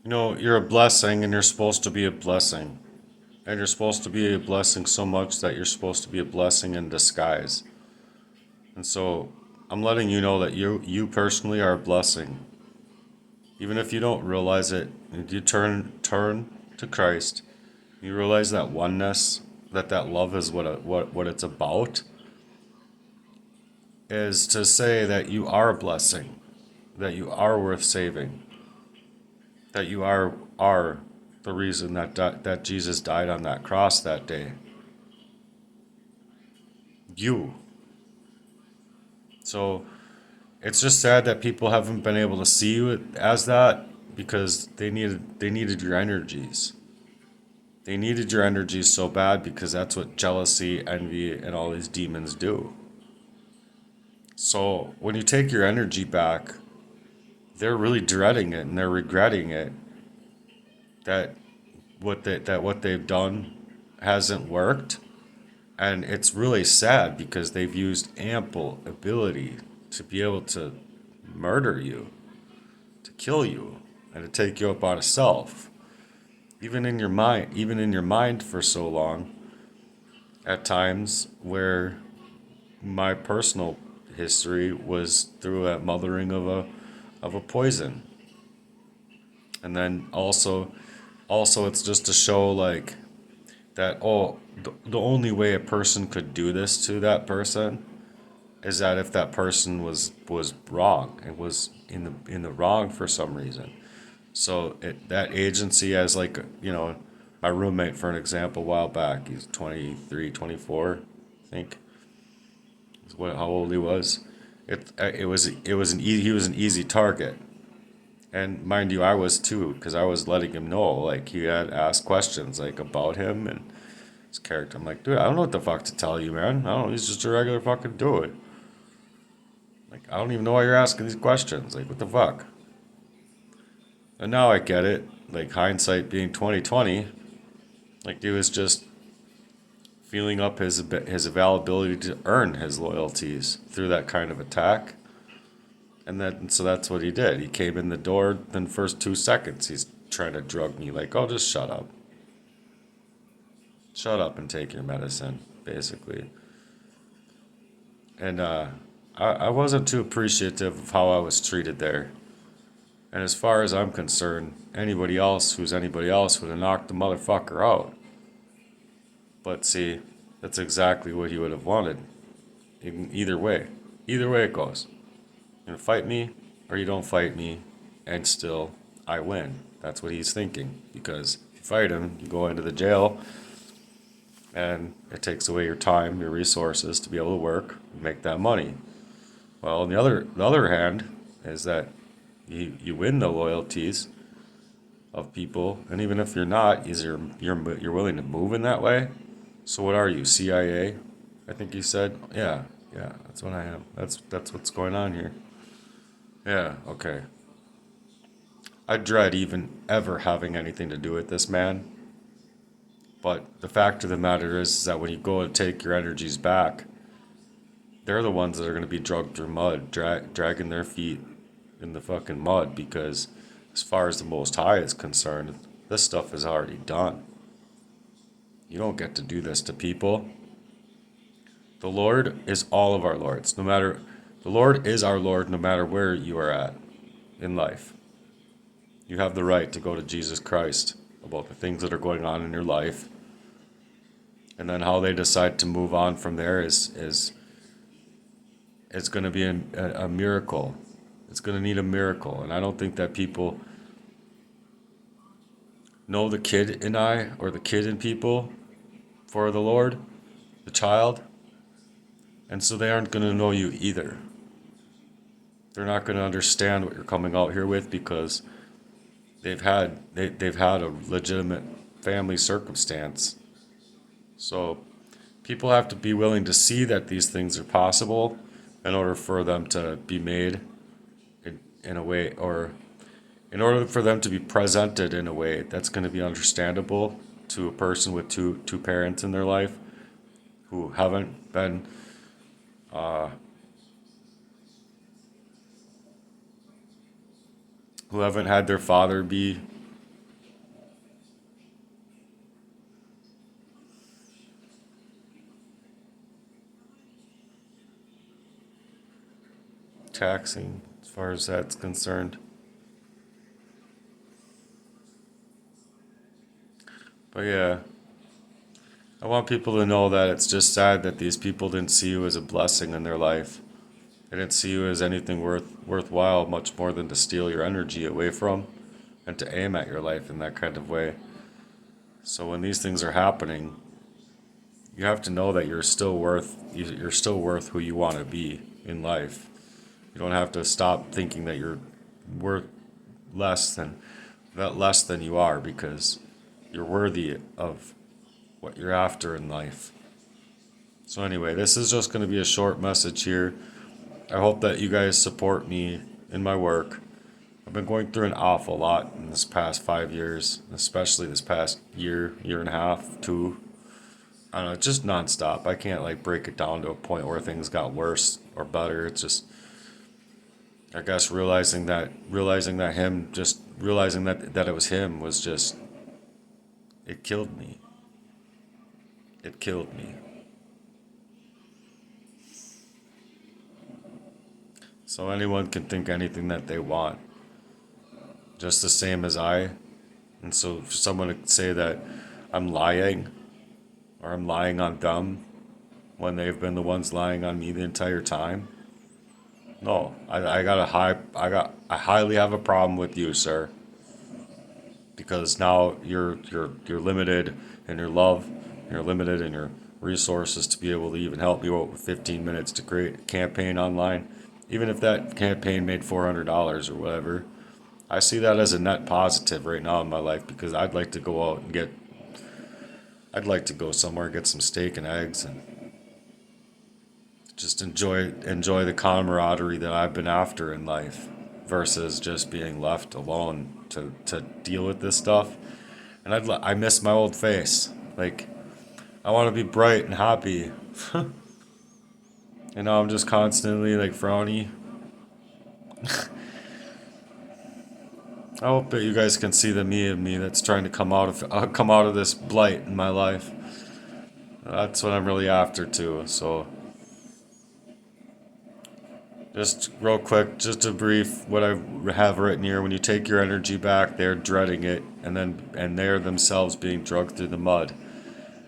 You know, you're a blessing and you're supposed to be a blessing. And you're supposed to be a blessing so much that you're supposed to be a blessing in disguise. And so I'm letting you know that you personally are a blessing. Even if you don't realize it, if you turn to Christ, you realize that oneness, that love is what it's about, is to say that you are a blessing, that you are worth saving, that you are the reason that Jesus died on that cross that day. You. So it's just sad that people haven't been able to see you as that because they needed your energies. They needed your energies so bad because that's what jealousy, envy, and all these demons do. So when you take your energy back, they're really dreading it and they're regretting it that what they've done hasn't worked. And it's really sad because they've used ample ability to be able to murder you, to kill you, and to take you up out of self. Even in your mind for so long, at times where my personal history was through a mothering of a poison. And then also it's just to show like that the only way a person could do this to that person is that if that person was wrong and was in the wrong for some reason. So that agency as like my roommate for an example a while back, he's 23, 24, I think is what how old he was. He was an easy target. And mind you, I was too, because I was letting him know, like he had asked questions like about him and his character. I'm like, dude, I don't know what the fuck to tell you, man. I don't know. He's just a regular fucking dude. Like, I don't even know why you're asking these questions. Like, what the fuck? And now I get it. Like hindsight being 2020, like he was just feeling up his availability to earn his loyalties through that kind of attack. And then so that's what he did. He came in the door. Then first 2 seconds, he's trying to drug me. Like, oh, just shut up, and take your medicine, basically. And I wasn't too appreciative of how I was treated there. And as far as I'm concerned, anybody else who's anybody else would have knocked the motherfucker out. But see, that's exactly what he would have wanted. Either way. Either way it goes. You're gonna fight me or you don't fight me, and still I win. That's what he's thinking. Because if you fight him, you go into the jail, and it takes away your time, your resources to be able to work and make that money. Well, on the other hand, is that you win the loyalties of people, and even if you're not, you're willing to move in that way. So what are you, CIA? I think you said, yeah, yeah, that's what I am. That's what's going on here. Yeah, okay. I dread even ever having anything to do with this man. But the fact of the matter is that when you go and take your energies back, they're the ones that are going to be drugged through mud, dragging their feet in the fucking mud because, as far as the Most High is concerned, this stuff is already done. You don't get to do this to people. The Lord is all of our lords, no matter. The Lord is our Lord no matter where you are at in life. You have the right to go to Jesus Christ about the things that are going on in your life, and then how they decide to move on from there is going to be a miracle. It's going to need a miracle, and I don't think that people know the kid in I or the kid in people for the Lord, the child, and so they aren't going to know you either. They're not going to understand what you're coming out here with because they've had a legitimate family circumstance. So people have to be willing to see that these things are possible in order for them to be made in a way, or in order for them to be presented in a way that's going to be understandable to a person with two parents in their life who haven't been who haven't had their father be taxing as far as that's concerned. But yeah, I want people to know that it's just sad that these people didn't see you as a blessing in their life. They didn't see you as anything worthwhile, much more than to steal your energy away from and to aim at your life in that kind of way. So when these things are happening, you have to know that you're still worth who you want to be in life. You don't have to stop thinking that you're worth less than less than you are, because you're worthy of what you're after in life. So anyway, this is just going to be a short message here. I hope that you guys support me in my work. I've been going through an awful lot in this past 5 years, especially this past year and a half, two. I don't know, just nonstop. I can't like break it down to a point where things got worse or better. It's just, I guess, realizing that it was him was just, it killed me. It killed me. So anyone can think anything that they want, just the same as I. And so for someone to say that I'm lying or I'm lying on them when they've been the ones lying on me the entire time, no, I highly have a problem with you, sir, because now you're limited in your love, you're limited in your resources to be able to even help me out with 15 minutes to create a campaign online. Even if that campaign made $400 or whatever, I see that as a net positive right now in my life, because I'd like to go somewhere, get some steak and eggs, and just enjoy the camaraderie that I've been after in life, versus just being left alone to deal with this stuff. And I miss my old face. Like, I want to be bright and happy. And now I'm just constantly like frowny. I hope that you guys can see the me of me that's trying to come out of this blight in my life. That's what I'm really after too. So just real quick, just a brief what I have written here. When you take your energy back, they're dreading it, and they're themselves being dragged through the mud.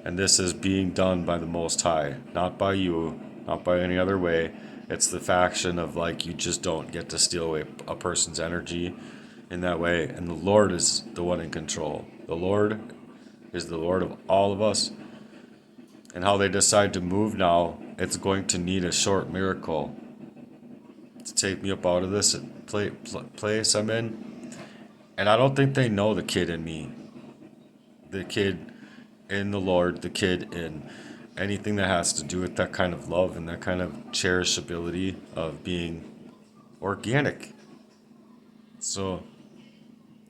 And this is being done by the Most High, not by you, not by any other way. It's the faction of like, you just don't get to steal away a person's energy in that way. And the Lord is the one in control. The Lord is the Lord of all of us. And how they decide to move now, it's going to need a short miracle to take me up out of this place I'm in. And I don't think they know the kid in me. The kid in the Lord, the kid in anything that has to do with that kind of love and that kind of cherishability of being organic. So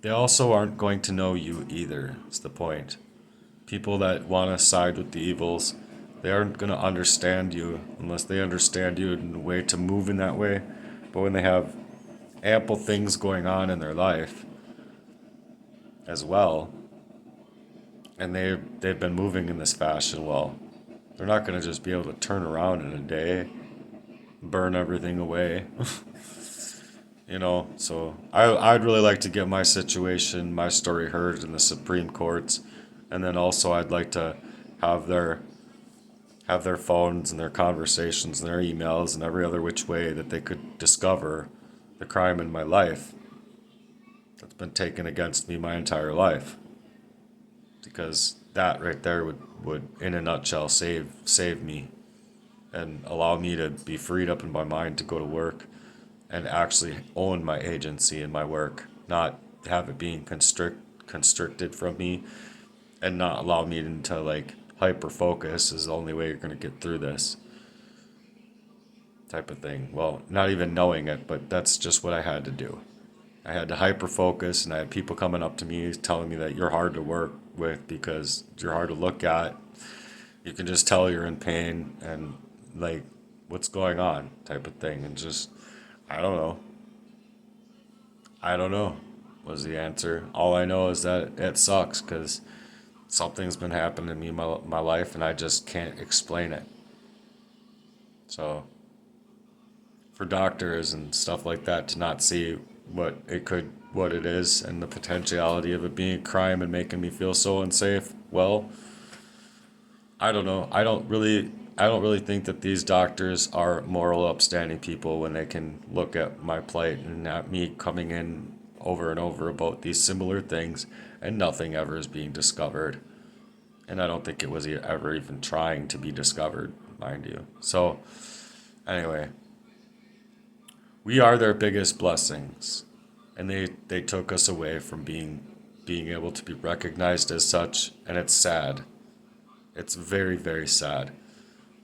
they also aren't going to know you either, is the point. People that want to side with the evils, they aren't going to understand you unless they understand you in a way to move in that way. But when they have ample things going on in their life as well, and they've been moving in this fashion, well, they're not going to just be able to turn around in a day, burn everything away. So I'd really like to get my situation, my story heard in the Supreme Courts, and then also I'd like to have their phones and their conversations and their emails and every other which way that they could discover the crime in my life that's been taken against me my entire life. Because that right there would in a nutshell save me and allow me to be freed up in my mind to go to work and actually own my agency in my work, not have it being constricted from me, and not allow me to like hyper focus is the only way you're going to get through this type of thing. Well, not even knowing it, but that's just what I had to do. I had to hyper focus, and I had people coming up to me telling me that you're hard to work with because you're hard to look at. You can just tell you're in pain and like what's going on type of thing. And just, I don't know. I don't know was the answer. All I know is that it sucks because something's been happening to me in my life and I just can't explain it. So for doctors and stuff like that to not see what it is and the potentiality of it being a crime and making me feel so unsafe. Well, I don't know. I don't really think that these doctors are moral, upstanding people when they can look at my plight and at me coming in over and over about these similar things and nothing ever is being discovered. And I don't think it was ever even trying to be discovered, mind you. So, anyway, we are their biggest blessings. And they took us away from being able to be recognized as such, and it's sad. It's very, very sad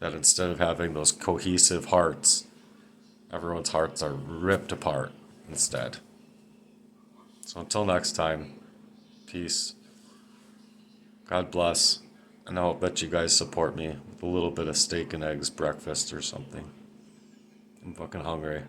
that instead of having those cohesive hearts, everyone's hearts are ripped apart instead. So until next time, peace. God bless. And I hope that you guys support me with a little bit of steak and eggs breakfast or something. I'm fucking hungry.